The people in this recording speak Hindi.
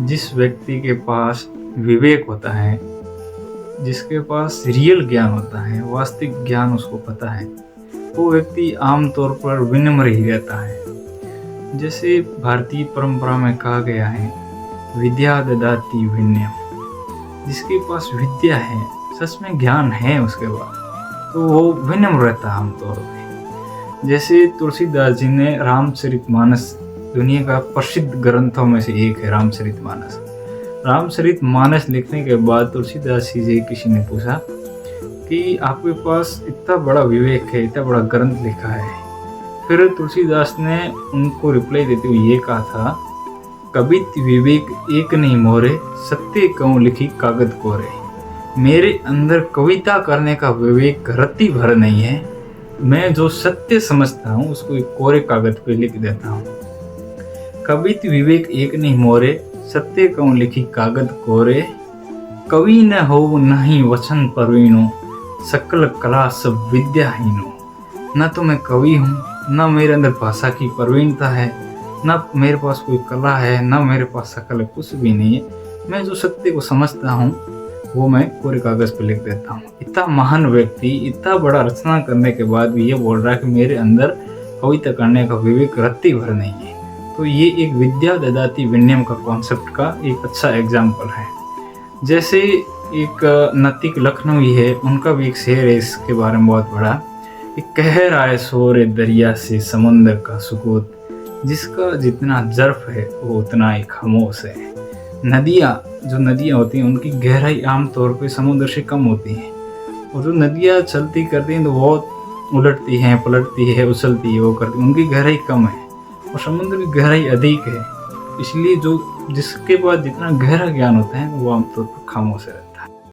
जिस व्यक्ति के पास विवेक होता है, जिसके पास रियल ज्ञान होता है, वास्तविक ज्ञान उसको पता है, वो व्यक्ति आमतौर पर विनम्र ही रहता है। जैसे भारतीय परंपरा में कहा गया है, विद्या ददाति विनयम। जिसके पास विद्या है, सच में ज्ञान है उसके पास, तो वो विनम्र रहता है आमतौर पे। जैसे तुलसीदास जी ने रामचरितमानस, दुनिया का प्रसिद्ध ग्रंथों में से एक है रामचरितमानस। रामचरितमानस लिखने के बाद तुलसीदास जी किसी ने पूछा कि आपके पास इतना बड़ा विवेक है, इतना बड़ा ग्रंथ लिखा है। फिर तुलसीदास ने उनको रिप्लाई देते हुए ये कहा था, कवित विवेक एक नहीं मोरे, सत्य कहूँ लिखी कागज कोरे। मेरे अंदर कविता करने का विवेक रत्ती भर नहीं है, मैं जो सत्य समझता हूँ उसको एक कोरे कागज पे लिख देता हूँ। कवित विवेक एक नहीं मोरे, सत्य कहूँ लिखी कागज कोरे। कवि न हो नहीं वचन प्रवीणो, सकल कला सब विद्याहीनो। न तो मैं कवि हूँ, न मेरे अंदर भाषा की प्रवीणता है, न मेरे पास कोई कला है, न मेरे पास सकल, कुछ भी नहीं है। मैं जो सत्य को समझता हूँ वो मैं कोरे कागज पे लिख देता हूँ। इतना महान व्यक्ति इतना बड़ा रचना करने के बाद भी ये बोल रहा है कि मेरे अंदर कविता करने का विवेक रत्ती भर नहीं है। तो ये एक विद्या ददाति विनयम का कॉन्सेप्ट का एक अच्छा एग्जाम्पल है। जैसे एक नतीक लखनवी है, उनका भी एक शेर है इसके बारे में बहुत बड़ा। एक कह रहा है शोर दरिया से समंदर का सुकूत, जिसका जितना जर्फ है वो उतना ही खामोश है। नदियाँ, जो नदियाँ होती हैं उनकी गहराई आमतौर पे समुद्र से कम होती है, और जो नदियाँ चलती करती हैं तो बहुत उलटती हैं, पलटती है, उछलती है, वो करती है, उनकी गहराई कम है, और समुद्र की गहराई अधिक है। इसलिए जो जिसके पास जितना गहरा ज्ञान होता है वो आमतौर पर खामोश रहता है।